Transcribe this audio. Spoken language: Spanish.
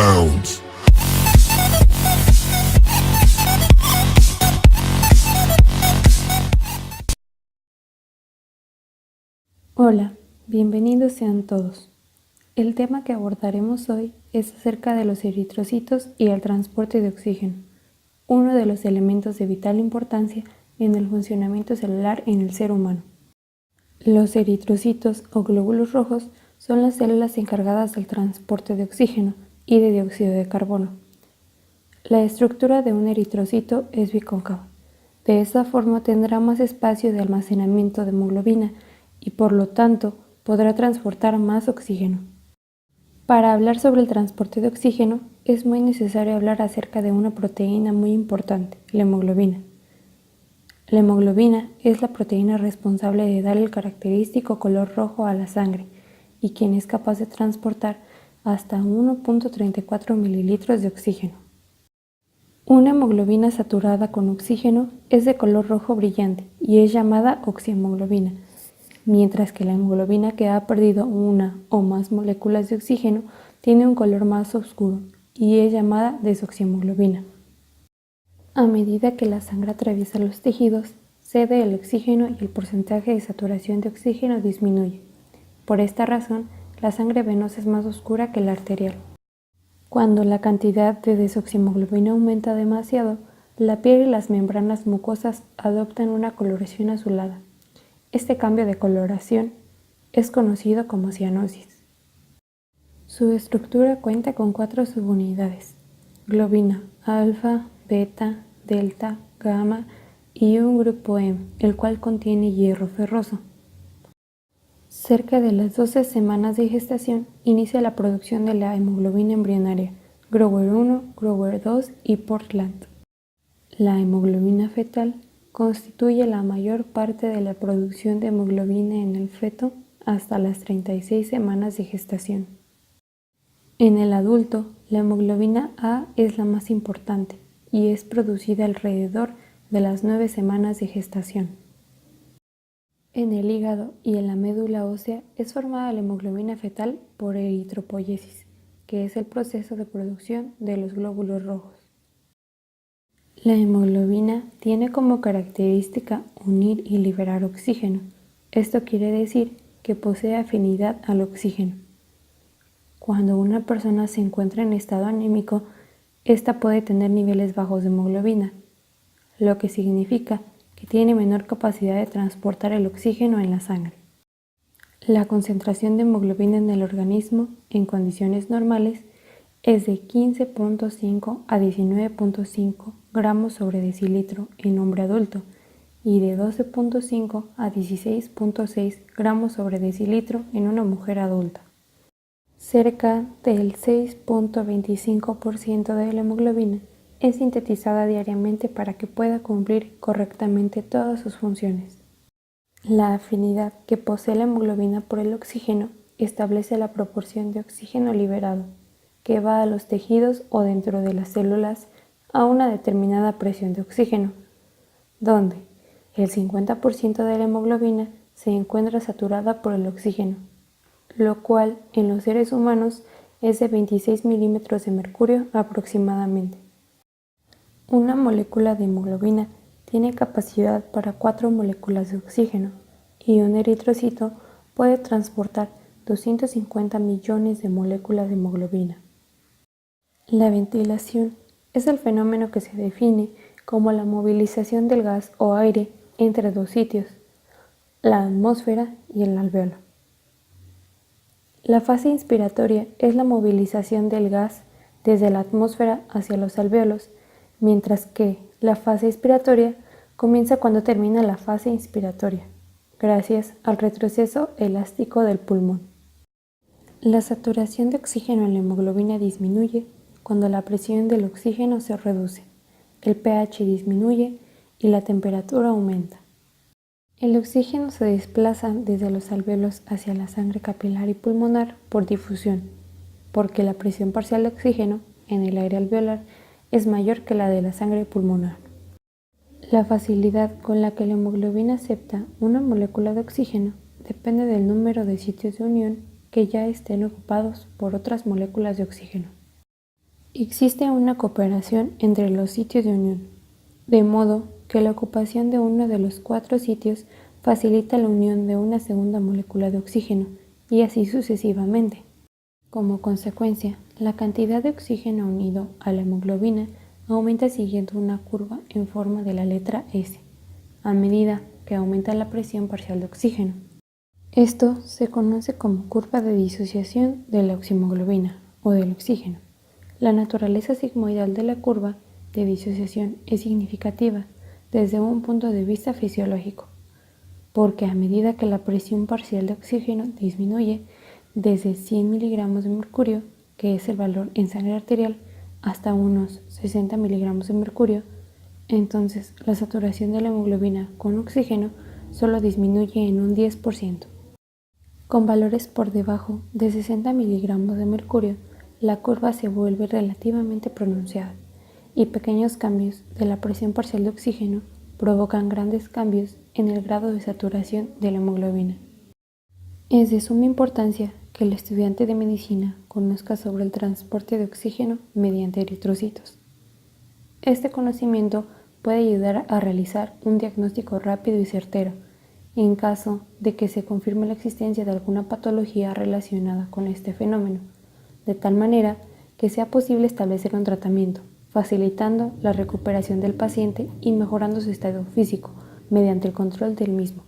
bounds. Hola, bienvenidos sean todos. El tema que abordaremos hoy es acerca de los eritrocitos y el transporte de oxígeno, uno de los elementos de vital importancia en el funcionamiento celular en el ser humano. Los eritrocitos o glóbulos rojos son las células encargadas del transporte de oxígeno y de dióxido de carbono. La estructura de un eritrocito es bicóncava. De esta forma tendrá más espacio de almacenamiento de hemoglobina y por lo tanto podrá transportar más oxígeno. Para hablar sobre el transporte de oxígeno es muy necesario hablar acerca de una proteína muy importante, la hemoglobina. La hemoglobina es la proteína responsable de dar el característico color rojo a la sangre y quien es capaz de transportar hasta 1.34 mililitros de oxígeno. Una hemoglobina saturada con oxígeno es de color rojo brillante y es llamada oxihemoglobina, mientras que la hemoglobina que ha perdido una o más moléculas de oxígeno tiene un color más oscuro y es llamada desoxihemoglobina. A medida que la sangre atraviesa los tejidos, cede el oxígeno y el porcentaje de saturación de oxígeno disminuye. Por esta razón, la sangre venosa es más oscura que la arterial. Cuando la cantidad de desoxihemoglobina aumenta demasiado, la piel y las membranas mucosas adoptan una coloración azulada. Este cambio de coloración es conocido como cianosis. Su estructura cuenta con 4 subunidades: globina alfa, beta, delta, gamma y un grupo M, el cual contiene hierro ferroso. Cerca de las 12 semanas de gestación inicia la producción de la hemoglobina embrionaria, Grower 1, Grower 2 y Portland. La hemoglobina fetal constituye la mayor parte de la producción de hemoglobina en el feto hasta las 36 semanas de gestación. En el adulto, la hemoglobina A es la más importante y es producida alrededor de las 9 semanas de gestación. En el hígado y en la médula ósea es formada la hemoglobina fetal por eritropoyesis, que es el proceso de producción de los glóbulos rojos. La hemoglobina tiene como característica unir y liberar oxígeno. Esto quiere decir que posee afinidad al oxígeno. Cuando una persona se encuentra en estado anémico, ésta puede tener niveles bajos de hemoglobina, lo que significa que tiene menor capacidad de transportar el oxígeno en la sangre. La concentración de hemoglobina en el organismo en condiciones normales es de 15.5 a 19.5 gramos sobre decilitro en hombre adulto y de 12.5 a 16.6 gramos sobre decilitro en una mujer adulta. Cerca del 6.25% de la hemoglobina es sintetizada diariamente para que pueda cumplir correctamente todas sus funciones. La afinidad que posee la hemoglobina por el oxígeno establece la proporción de oxígeno liberado que va a los tejidos o dentro de las células a una determinada presión de oxígeno, donde el 50% de la hemoglobina se encuentra saturada por el oxígeno, lo cual en los seres humanos es de 26 milímetros de mercurio aproximadamente. Una molécula de hemoglobina tiene capacidad para 4 moléculas de oxígeno y un eritrocito puede transportar 250 millones de moléculas de hemoglobina. La ventilación es el fenómeno que se define como la movilización del gas o aire entre dos sitios, la atmósfera y el alveolo. La fase inspiratoria es la movilización del gas desde la atmósfera hacia los alvéolos, mientras que la fase expiratoria comienza cuando termina la fase inspiratoria, gracias al retroceso elástico del pulmón. La saturación de oxígeno en la hemoglobina disminuye cuando la presión del oxígeno se reduce, el pH disminuye y la temperatura aumenta. El oxígeno se desplaza desde los alvéolos hacia la sangre capilar y pulmonar por difusión, porque la presión parcial de oxígeno en el aire alveolar es mayor que la de la sangre pulmonar. La facilidad con la que la hemoglobina acepta una molécula de oxígeno depende del número de sitios de unión que ya estén ocupados por otras moléculas de oxígeno. Existe una cooperación entre los sitios de unión, de modo que la ocupación de uno de los 4 sitios facilita la unión de una segunda molécula de oxígeno, y así sucesivamente. Como consecuencia, la cantidad de oxígeno unido a la hemoglobina aumenta siguiendo una curva en forma de la letra S, a medida que aumenta la presión parcial de oxígeno. Esto se conoce como curva de disociación de la oxihemoglobina o del oxígeno. La naturaleza sigmoidal de la curva de disociación es significativa desde un punto de vista fisiológico, porque a medida que la presión parcial de oxígeno disminuye desde 100 miligramos de mercurio, que es el valor en sangre arterial, hasta unos 60 miligramos de mercurio, entonces la saturación de la hemoglobina con oxígeno solo disminuye en un 10%. Con valores por debajo de 60 miligramos de mercurio, la curva se vuelve relativamente pronunciada, y pequeños cambios de la presión parcial de oxígeno provocan grandes cambios en el grado de saturación de la hemoglobina. Es de suma importancia que el estudiante de medicina conozca sobre el transporte de oxígeno mediante eritrocitos. Este conocimiento puede ayudar a realizar un diagnóstico rápido y certero en caso de que se confirme la existencia de alguna patología relacionada con este fenómeno, de tal manera que sea posible establecer un tratamiento, facilitando la recuperación del paciente y mejorando su estado físico mediante el control del mismo.